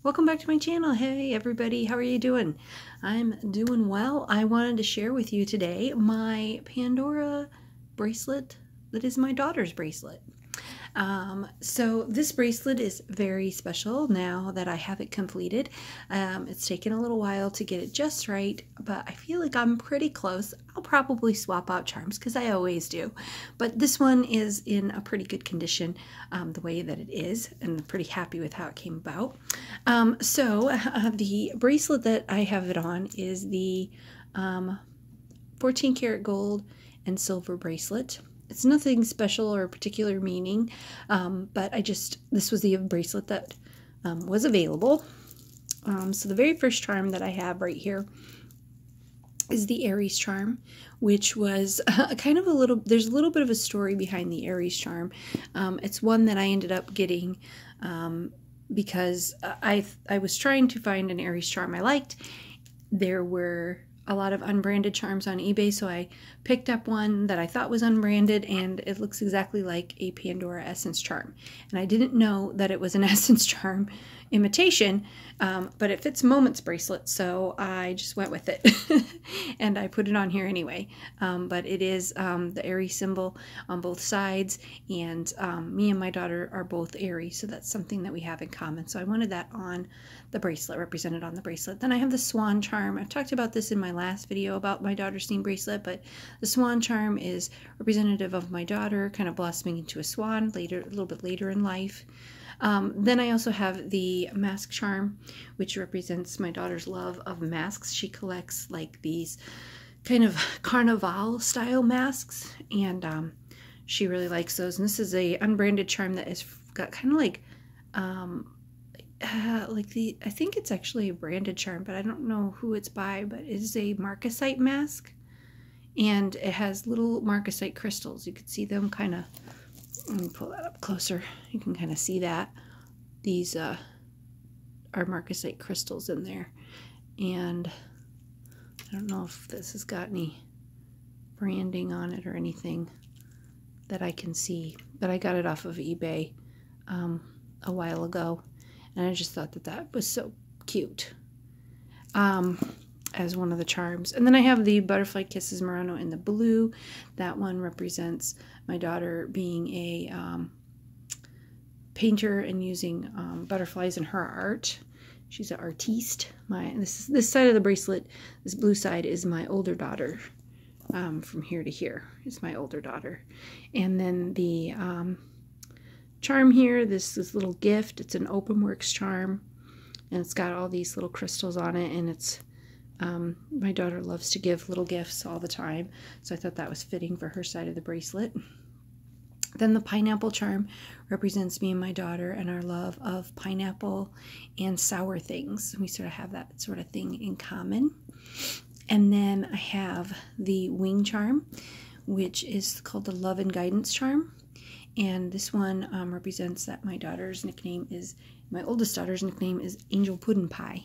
Welcome back to my channel. Hey everybody, how are you doing? I'm doing well. I wanted to share with you today my Pandora bracelet that is my daughter's bracelet. So this bracelet is very special now that I have it completed. It's taken a little while to get it just right, but I feel like I'm pretty close. I'll probably swap out charms because I always do, but this one is in a pretty good condition the way that it is, and I'm pretty happy with how it came about. The bracelet that I have it on is the 14 karat gold and silver bracelet. It's nothing special or particular meaning, but this was the bracelet that was available. So the very first charm that I have right here is the Aries charm, which was kind of there's a little bit of a story behind the Aries charm. It's one that I ended up getting because I was trying to find an Aries charm I liked. There were a lot of unbranded charms on eBay, so I picked up one that I thought was unbranded, and it looks exactly like a Pandora Essence charm. And I didn't know that it was an Essence charm imitation, but it fits Moments bracelet, so I just went with it and I put it on here anyway. But it is the Aries symbol on both sides, and me and my daughter are both Aries, so that's something that we have in common. So I wanted that on the bracelet, represented on the bracelet. Then I have the Swan charm. I've talked about this in my last video about my daughter's theme bracelet, but the Swan charm is representative of my daughter kind of blossoming into a swan a little bit later in life. Then I also have the mask charm, which represents my daughter's love of masks. She collects like these kind of carnival style masks, and she really likes those. And this is a unbranded charm that is got kind of like I think it's actually a branded charm, but I don't know who it's by, but it is a marcasite mask, and it has little marcasite crystals. You can see them kind of. Let me pull that up closer. You can kind of see that. These are marcasite crystals in there. And I don't know if this has got any branding on it or anything that I can see. But I got it off of eBay a while ago. And I just thought that that was so cute as one of the charms. And then I have the Butterfly Kisses Murano in the blue. That one represents my daughter being a painter and using butterflies in her art. She's an artiste. This side of the bracelet, this blue side, is my older daughter. From here to here is my older daughter. And then the charm here, this little gift, it's an Openworks charm, and it's got all these little crystals on it, and it's my daughter loves to give little gifts all the time, so I thought that was fitting for her side of the bracelet. Then the pineapple charm represents me and my daughter and our love of pineapple and sour things. We sort of have that sort of thing in common. And then I have the wing charm, which is called the Love and Guidance charm. And this one represents that my oldest daughter's nickname is Angel Puddin' Pie.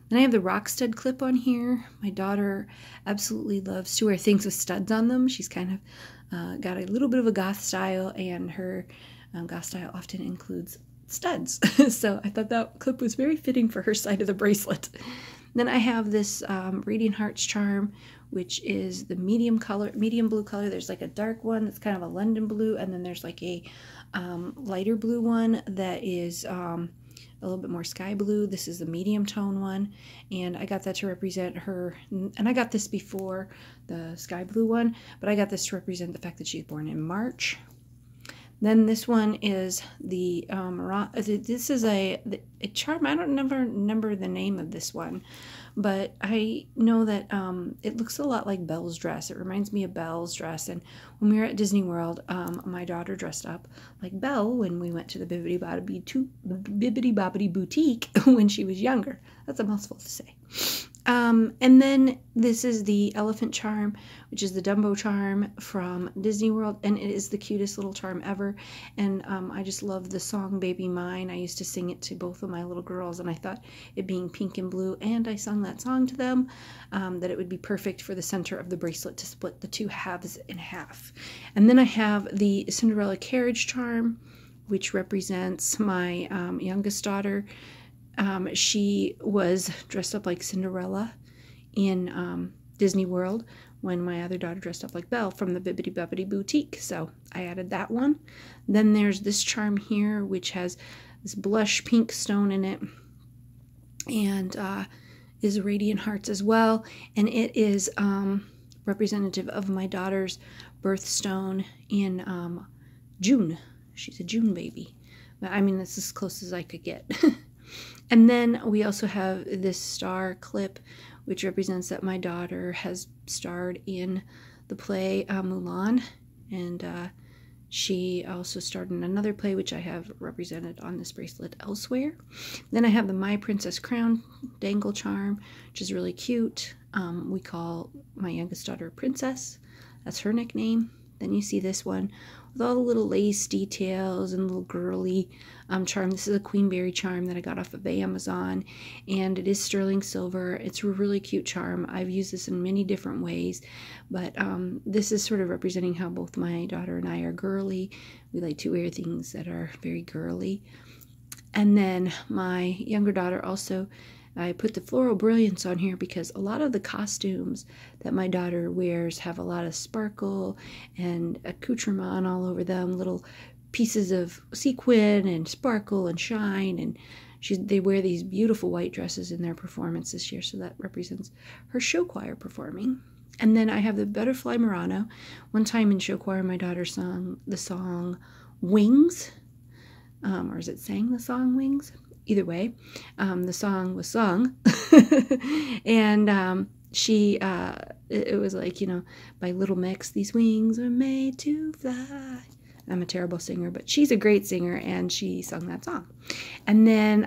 Then I have the rock stud clip on here. My daughter absolutely loves to wear things with studs on them. She's kind of got a little bit of a goth style, and her goth style often includes studs. So I thought that clip was very fitting for her side of the bracelet. Then I have this Radiant Hearts charm, which is the medium blue color. There's like a dark one that's kind of a London blue, and then there's like a lighter blue one that is a little bit more sky blue. This is the medium tone one, and I got that to represent her, and I got this before the sky blue one, but I got this to represent the fact that she's born in March. Then this one is the this is a charm. I don't remember the name of this one, but I know that it looks a lot like Belle's dress. It reminds me of Belle's dress, and when we were at Disney World, my daughter dressed up like Belle when we went to the Bibbidi Bobbidi Boutique when she was younger. That's a mouthful to say. And then this is the elephant charm, which is the Dumbo charm from Disney World, and it is the cutest little charm ever. And I just love the song Baby Mine. I used to sing it to both of my little girls, and I thought it being pink and blue, and I sung that song to them, that it would be perfect for the center of the bracelet to split the two halves in half. And then I have the Cinderella carriage charm, which represents my youngest daughter She was dressed up like Cinderella in Disney World when my other daughter dressed up like Belle from the Bibbidi Bobbidi Boutique. So I added that one. Then there's this charm here, which has this blush pink stone in it, and is Radiant Hearts as well. And it is representative of my daughter's birthstone in June. She's a June baby. I mean, that's as close as I could get. And then we also have this star clip, which represents that my daughter has starred in the play Mulan, and she also starred in another play, which I have represented on this bracelet elsewhere. Then I have the My Princess Crown dangle charm, which is really cute. We call my youngest daughter Princess. That's her nickname. Then you see this one with all the little lace details and little girly charm. This is a Queenberry charm that I got off of Amazon, and it is sterling silver. It's a really cute charm. I've used this in many different ways, but this is sort of representing how both my daughter and I are girly. We like to wear things that are very girly. And then my younger daughter also, I put the Floral Brilliance on here because a lot of the costumes that my daughter wears have a lot of sparkle and accoutrement all over them, little pieces of sequin and sparkle and shine, and they wear these beautiful white dresses in their performance this year, so that represents her show choir performing. And then I have the Butterfly Murano. One time in show choir, my daughter sang the song Wings, or is it sang the song Wings? Either way, the song was sung, and it was like, you know, by Little Mix, these wings are made to fly. I'm a terrible singer, but she's a great singer, and she sung that song. And then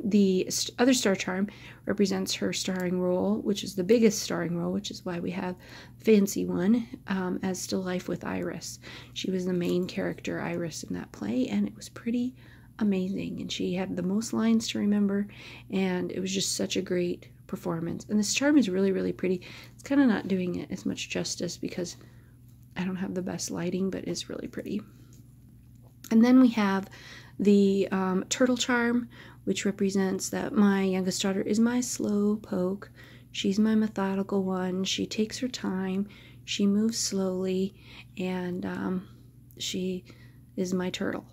the other star charm represents her starring role, which is the biggest starring role, which is why we have fancy one, as Still Life with Iris. She was the main character, Iris, in that play, and it was pretty amazing, and she had the most lines to remember, and it was just such a great performance. And this charm is really, really pretty. It's kind of not doing it as much justice because I don't have the best lighting, but it's really pretty. And then we have the turtle charm, which represents that my youngest daughter is my slow poke. She's my methodical one. She takes her time, she moves slowly, and she is my turtle.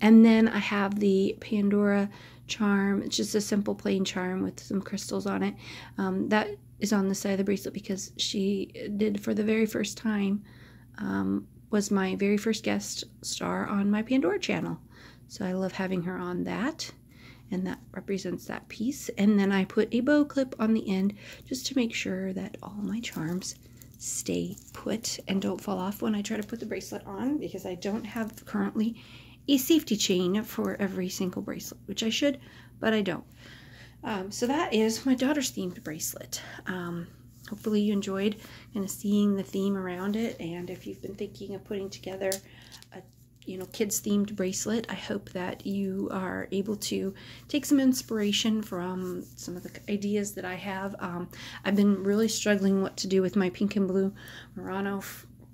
And then I have the Pandora charm. It's just a simple plain charm with some crystals on it. That is on the side of the bracelet because she did, for the very first time, was my very first guest star on my Pandora channel. So I love having her on that, and that represents that piece. And then I put a bow clip on the end just to make sure that all my charms stay put and don't fall off when I try to put the bracelet on, because I don't have currently a safety chain for every single bracelet, which I should, but I don't. So that is my daughter's themed bracelet. Hopefully you enjoyed kind of seeing the theme around it, and if you've been thinking of putting together a kids themed bracelet, I hope that you are able to take some inspiration from some of the ideas that I have. I've been really struggling what to do with my pink and blue Murano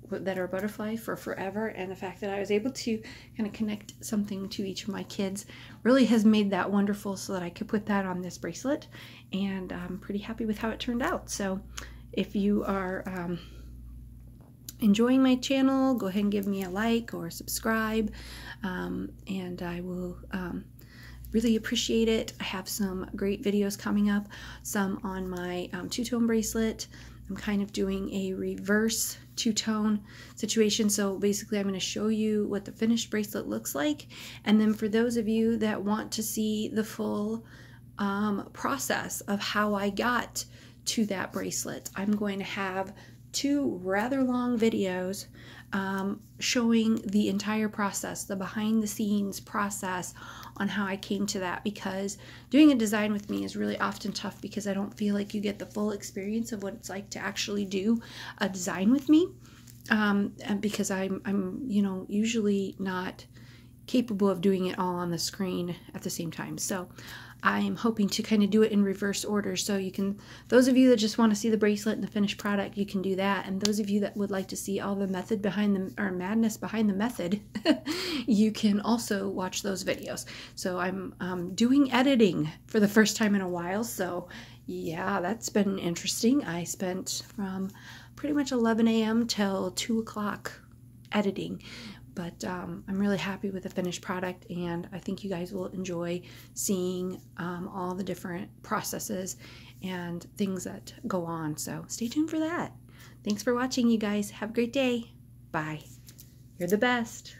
that are butterfly for forever, and the fact that I was able to kind of connect something to each of my kids really has made that wonderful, so that I could put that on this bracelet, and I'm pretty happy with how it turned out. So if you are enjoying my channel, go ahead and give me a like or subscribe, and I will really appreciate it. I have some great videos coming up, some on my two-tone bracelet. I'm kind of doing a reverse two-tone situation, so basically I'm going to show you what the finished bracelet looks like, and then for those of you that want to see the full process of how I got to that bracelet, I'm going to have 2 rather long videos showing the entire process, the behind the scenes process on how I came to that, because doing a design with me is really often tough because I don't feel like you get the full experience of what it's like to actually do a design with me, and because I'm usually not capable of doing it all on the screen at the same time. So I'm hoping to kind of do it in reverse order. So you can, those of you that just want to see the bracelet and the finished product, you can do that. And those of you that would like to see all the method behind the, or madness behind the method, you can also watch those videos. So I'm doing editing for the first time in a while. So yeah, that's been interesting. I spent from pretty much 11 a.m. till 2 o'clock editing. But I'm really happy with the finished product, and I think you guys will enjoy seeing all the different processes and things that go on. So stay tuned for that. Thanks for watching, you guys. Have a great day. Bye. You're the best.